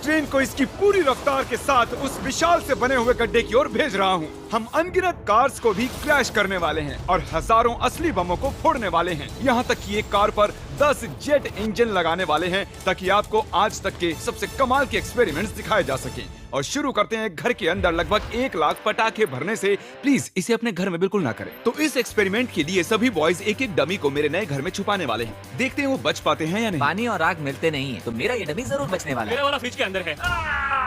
Train को इसकी पूरी रफ्तार के साथ उस विशाल से बने हुए गड्ढे की ओर भेज रहा हूँ। हम अनगिनत कार्स को भी क्रैश करने वाले हैं और हजारों असली बमों को फोड़ने वाले हैं। यहाँ तक कि एक कार पर 10 जेट इंजन लगाने वाले हैं ताकि आपको आज तक के सबसे कमाल के एक्सपेरिमेंट्स दिखाए जा सकें। और शुरू करते हैं घर के अंदर लगभग 1 लाख पटाखे भरने से। प्लीज इसे अपने घर में बिल्कुल ना करें। तो इस एक्सपेरिमेंट के लिए सभी बॉयज एक एक डमी को मेरे नए घर में छुपाने वाले हैं। देखते हैं वो बच पाते हैं या नहीं। पानी और आग मिलते नहीं है तो मेरा ये डमी जरूर बचने वाला है। मेरा वाला फ्रिज के अंदर है।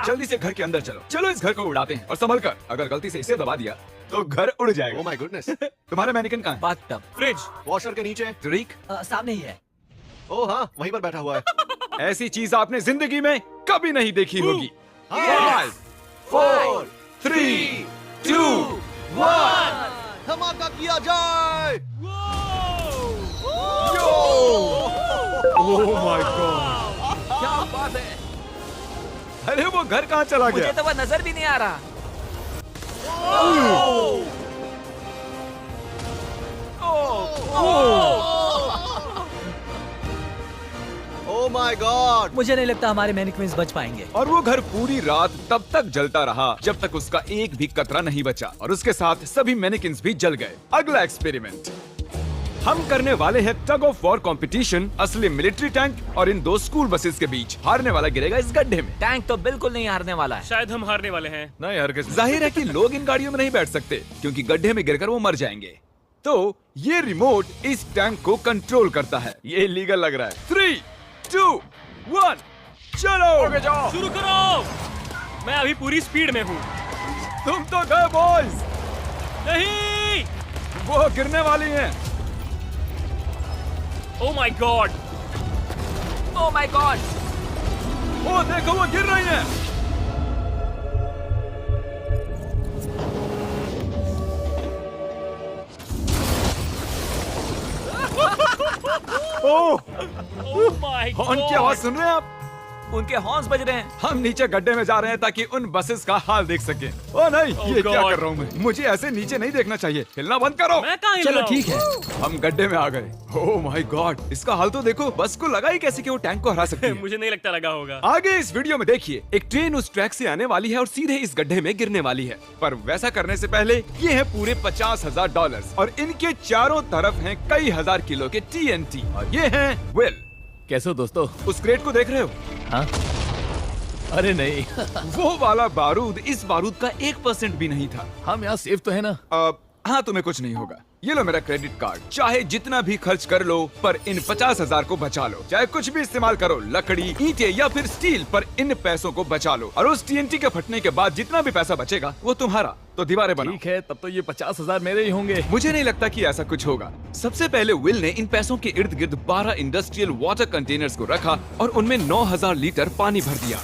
जल्दी से घर के अंदर चलो। चलो इस घर को उड़ाते हैं और संभल कर, अगर गलती से इसे दबा दिया तो घर उड़ जाएगा। Oh my goodness. तुम्हारा मैनिकन कहाँ है? बाथटब फ्रिज वॉशर के नीचे। तरीक, सामने ही है। ओह हाँ, वहीं पर बैठा हुआ है। ऐसी चीज आपने जिंदगी में कभी नहीं देखी होगी। Yes! 5, 4, 3, 2, 1। धमाका किया जाए। ओह माय गॉड, क्या बात है। अरे वो घर कहाँ चला मुझे गया? तो वह नजर भी नहीं आ रहा। Oh my God. मुझे नहीं लगता हमारे मैनिक्विन्स बच पाएंगे। और वो घर पूरी रात तब तक जलता रहा जब तक उसका एक भी कतरा नहीं बचा और उसके साथ सभी मैनिकिन्स भी जल गए। अगला एक्सपेरिमेंट हम करने वाले हैं टग ऑफ वॉर कंपटीशन असली मिलिट्री टैंक और इन 2 स्कूल बसेस के बीच। हारने वाला गिरेगा इस गड्ढे में। टैंक तो बिल्कुल नहीं हारने वाला है। शायद हम हारने वाले हैं। नहीं हरगिज़। जाहिर है कि लोग इन गाड़ियों में नहीं बैठ सकते क्योंकि गड्ढे में गिरकर वो मर जाएंगे। तो ये रिमोट इस टैंक को कंट्रोल करता है। ये इलीगल लग रहा है। 3, 2, 1 चलो। जाओ। शुरू करो। मैं अभी पूरी स्पीड में हूँ। तुम तो गए बॉयज। नहीं। वो गिरने वाली हैं। Oh my God. Oh my God. वो देखो वो गिर रही हैं। ओह, ओह माय गॉड। हॉर्न की आवाज सुन रहे हैं आप? उनके हॉर्न्स बज रहे हैं। हम नीचे गड्ढे में जा रहे हैं ताकि उन बसेस का हाल देख सकें। ओ नहीं, ये क्या God. कर रहा हूँ मैं? मुझे ऐसे नीचे नहीं देखना चाहिए। हिलना बंद करो। मैं कहाँ हिल चलो रहा हूँ? ठीक है। हम गड्ढे में आ गए। ओह माय गॉड, इसका हाल तो देखो। बस को लगा ही कैसे कि वो टैंक को हरा सकती है। मुझे नहीं लगता लगा होगा। आगे इस वीडियो में देखिए, एक ट्रेन उस ट्रैक से आने वाली है और सीधे इस गड्ढे में गिरने वाली है। पर वैसा करने से पहले ये है पूरे $50,000 और इनके चारों तरफ हैं कई हजार किलो के TNT और ये हैं विल। कैसे हो दोस्तों? उस क्रेट को देख रहे हो? हाँ? अरे नहीं। वो वाला बारूद इस बारूद का 1% भी नहीं था। हम यहाँ सेफ तो है ना? हाँ, तुम्हें कुछ नहीं होगा। ये लो मेरा क्रेडिट कार्ड। चाहे जितना भी खर्च कर लो पर इन 50,000 को बचा लो। चाहे कुछ भी इस्तेमाल करो, लकड़ी, ईंटें या फिर स्टील, पर इन पैसों को बचा लो। और उस TNT के फटने के बाद जितना भी पैसा बचेगा वो तुम्हारा। तो दीवारें बनाओ। ठीक है, तब तो ये 50,000 मेरे ही होंगे। मुझे नहीं लगता कि ऐसा कुछ होगा। सबसे पहले विल ने इन पैसों के इर्द गिर्द 12 इंडस्ट्रियल वाटर कंटेनर्स को रखा और उनमें 9,000 लीटर पानी भर दिया।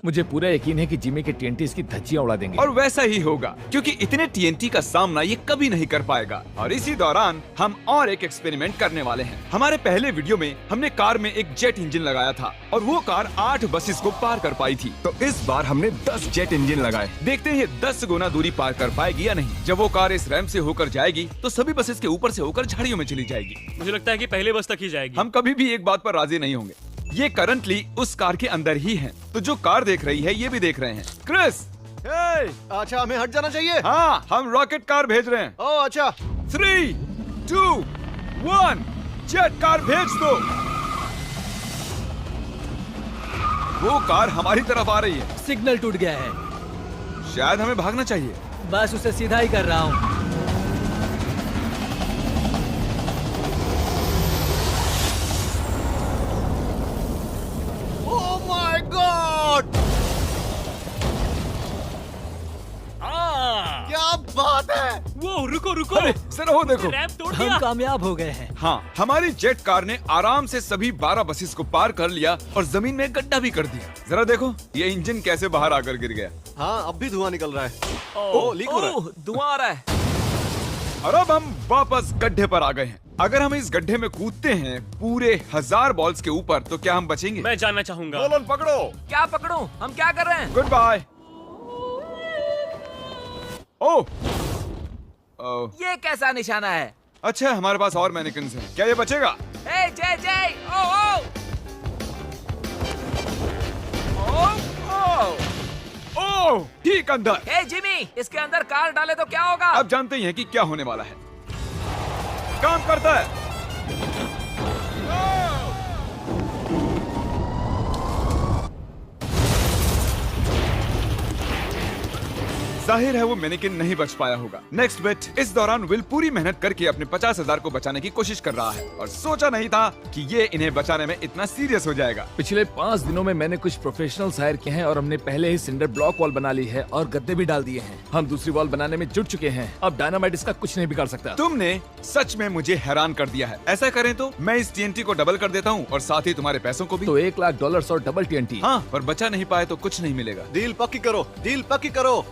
मुझे पूरा यकीन है कि जिमी के TNT इसकी धज्जियां उड़ा देंगे। और वैसा ही होगा क्योंकि इतने TNT का सामना ये कभी नहीं कर पाएगा। और इसी दौरान हम और एक एक्सपेरिमेंट करने वाले हैं। हमारे पहले वीडियो में हमने कार में एक जेट इंजन लगाया था और वो कार 8 बसेस को पार कर पाई थी। तो इस बार हमने 10 जेट इंजन लगाए। देखते हैं ये 10 गुना दूरी पार कर पाएगी या नहीं। जब वो कार इस रैंप से होकर जाएगी तो सभी बसेस के ऊपर से होकर झाड़ियों में चली जाएगी। मुझे लगता है कि पहले बस तक ही जाएगी। हम कभी भी एक बात पर राजी नहीं होंगे। ये करंटली उस कार के अंदर ही है, तो जो कार देख रही है ये भी देख रहे हैं। क्रिस, अच्छा, हमें हट जाना चाहिए। हाँ, हम रॉकेट कार भेज रहे हैं। ओह अच्छा। 3, 2, 1 जेट कार भेज दो। वो कार हमारी तरफ आ रही है। सिग्नल टूट गया है। शायद हमें भागना चाहिए। बस उसे सीधा ही कर रहा हूँ। Oh my God. क्या बात है। वो रुको रुको। अरे सर, वो देखो। रैंप तोड़ हम दिया। कामयाब हो गए हैं। हाँ, हमारी जेट कार ने आराम से सभी 12 बसेस को पार कर लिया और जमीन में गड्ढा भी कर दिया। जरा देखो ये इंजन कैसे बाहर आकर गिर गया। हाँ, अब भी धुआं निकल रहा है। ओह, लीक हो रहा है। ओह, धुआं आ रहा है। और अब हम वापस गड्ढे पर आ गए हैं। अगर हम इस गड्ढे में कूदते हैं पूरे 1000 बॉल्स के ऊपर तो क्या हम बचेंगे? मैं जानना चाहूंगा। नोलन पकड़ो। क्या पकड़ूं? हम क्या कर रहे हैं? Good bye. ओह, ये कैसा निशाना है? अच्छा, हमारे पास और मैनिकिन्स हैं। क्या ये बचेगा? ए, जय जय। ओ ओ ओह, ठीक अंदर। हे जिमी, इसके अंदर कार डाले तो क्या होगा? अब जानते ही हैं कि क्या होने वाला है। काम करता है। जाहिर है वो मैनेकिन नहीं बच पाया होगा। नेक्स्ट बेट। इस दौरान विल पूरी मेहनत करके अपने 50,000 को बचाने की कोशिश कर रहा है और सोचा नहीं था कि ये इन्हें बचाने में इतना सीरियस हो जाएगा। पिछले 5 दिनों में मैंने कुछ प्रोफेशनल्स हायर किए हैं और हमने पहले ही सिंडर ब्लॉक वॉल बना ली है और गद्दे भी डाल दिए हैं। हम दूसरी वॉल बनाने में जुट चुके हैं। अब डायनामाइट इसका कुछ नहीं बिगाड़ सकता। तुमने सच में मुझे हैरान कर दिया है। ऐसा करें तो मैं इस TNT को डबल कर देता हूँ और साथ ही तुम्हारे पैसों को भी। तो $1,00,000 और डबल TNT। हाँ, पर बचा नहीं पाए तो कुछ नहीं मिलेगा। डील पक्की करो, डील पक्की करो।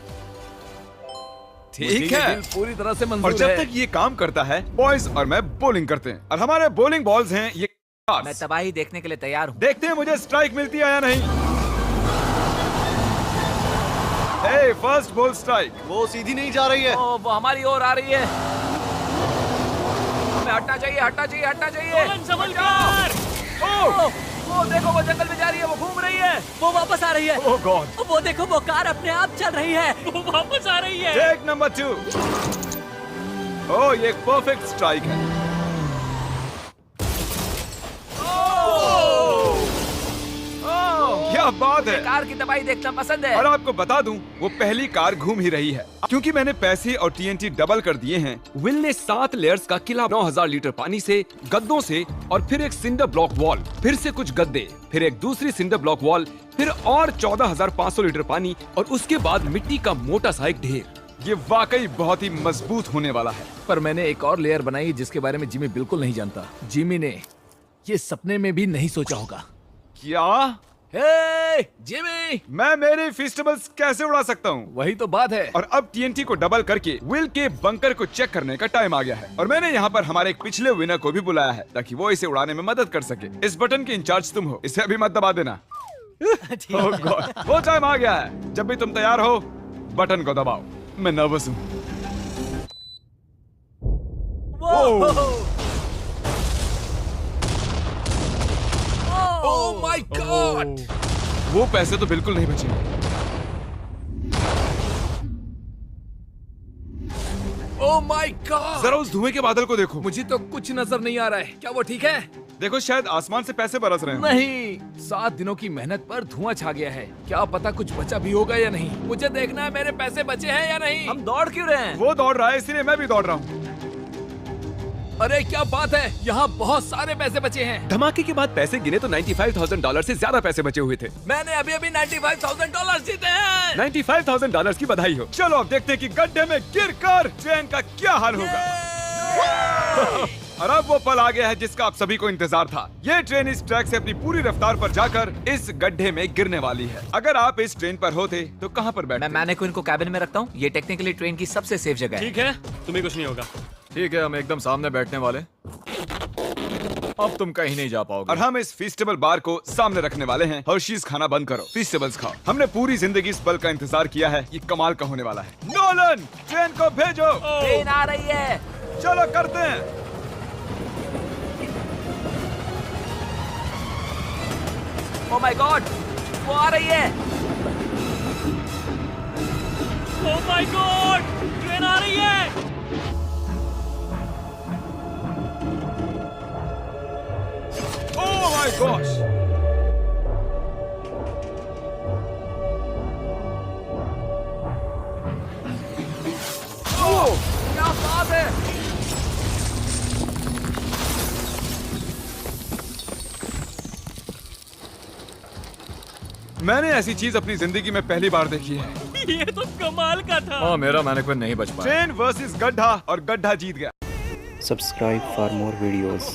ठीक है, पूरी तरह से और मंजूर जब है। तक ये काम करता है, बॉयज और मैं बॉलिंग करते हैं और हमारे बॉलिंग बॉल्स हैं ये कार्स। मैं तबाही देखने के लिए तैयार हूँ। देखते हैं मुझे स्ट्राइक मिलती है या नहीं। हे, फर्स्ट बॉल स्ट्राइक। वो सीधी नहीं जा रही है। ओ, वो हमारी ओर आ रही है। हमें हटना चाहिए, हटना चाहिए, हटना चाहिए। नोलन, संभल कर। ओ, देखो वो जंगल में जा रही है, वो घूम रही है। वो वापस आ रही है। ओह गॉड। वो देखो, वो कार अपने आप चल रही है। वो वापस आ रही है। Take number 2। ओह, ये एक परफेक्ट स्ट्राइक है। क्या बात है। कार की तबाही देखना पसंद है। और आपको बता दूं, वो पहली कार घूम ही रही है। क्योंकि मैंने पैसे और TNT डबल कर दिए हैं, विल ने 7 लेयर्स का किला 9,000 लीटर पानी से, गद्दों से, और फिर एक सिंडर ब्लॉक वॉल, फिर से कुछ गद्दे, फिर एक दूसरी सिंडर ब्लॉक वॉल, फिर और 14,500 लीटर पानी और उसके बाद मिट्टी का मोटा सा एक ढेर। ये वाकई बहुत ही मजबूत होने वाला है। पर मैंने एक और लेयर बनाई जिसके बारे में जिमी बिल्कुल नहीं जानता। जिमी ने ये सपने में भी नहीं सोचा होगा। क्या? हे जिमी, मैं मेरे फेस्टिवल्स कैसे उड़ा सकता हूँ? वही तो बात है। और अब TNT को डबल करके विल के बंकर को चेक करने का टाइम आ गया है और मैंने यहाँ पर हमारे एक पिछले विनर को भी बुलाया है ताकि वो इसे उड़ाने में मदद कर सके। इस बटन के इंचार्ज तुम हो, इसे अभी मत दबा देना। Oh God, वो टाइम आ गया है। जब भी तुम तैयार हो, बटन को दबाओ। मैं नर्वस हूँ। Oh my God! वो पैसे तो बिल्कुल नहीं बचे। Oh my God! जरा उस धुएं के बादल को देखो। मुझे तो कुछ नजर नहीं आ रहा है। क्या वो ठीक है? देखो, शायद आसमान से पैसे बरस रहे हैं। नहीं, 7 दिनों की मेहनत पर धुआं छा गया है। क्या पता कुछ बचा भी होगा या नहीं। मुझे देखना है मेरे पैसे बचे हैं या नहीं। हम दौड़ क्यों रहे हैं? वो दौड़ रहा है, इसलिए मैं भी दौड़ रहा हूँ। अरे क्या बात है, यहाँ बहुत सारे पैसे बचे हैं। धमाके के बाद पैसे गिने तो $95,000 से ज्यादा पैसे बचे हुए थे। मैंने अभी अभी $95,000 जीते हैं। $95,000 की बधाई हो। चलो अब देखते हैं कि गड्ढे में गिरकर ट्रेन का क्या हाल होगा। और अब वो पल आ गया है जिसका आप सभी को इंतजार था। ये ट्रेन इस ट्रैक से अपनी पूरी रफ्तार पर जाकर इस गड्ढे में गिरने वाली है। अगर आप इस ट्रेन पर होते तो कहाँ पर बैठते? मैं मैनेक्विन को कैबिन में रखता हूँ। ये टेक्निकली ट्रेन की सबसे सेफ जगह है। ठीक है, तुम्हें कुछ नहीं होगा। ठीक है, हम एकदम सामने बैठने वाले। अब तुम कहीं नहीं जा पाओगे। और हम इस फेस्टिवल बार को सामने रखने वाले हैं। हर्शीज खाना बंद करो, फेस्टिवल्स खाओ। हमने पूरी जिंदगी इस पल का इंतजार किया है। ये कमाल का होने वाला है। नोलन, ट्रेन को भेजो। ट्रेन आ रही है। चलो करते हैं। ओह माय गॉड, वो आ रही है। ओह माय गॉड, ट्रेन आ रही है। Oh my gosh! ओह, क्या बात है। मैंने ऐसी चीज अपनी जिंदगी में पहली बार देखी है। ये तो कमाल का था। हाँ, मेरा मैनेक्विन नहीं बच पाया। ट्रेन वर्सेस गड्ढा और गड्ढा जीत गया। Subscribe for more videos.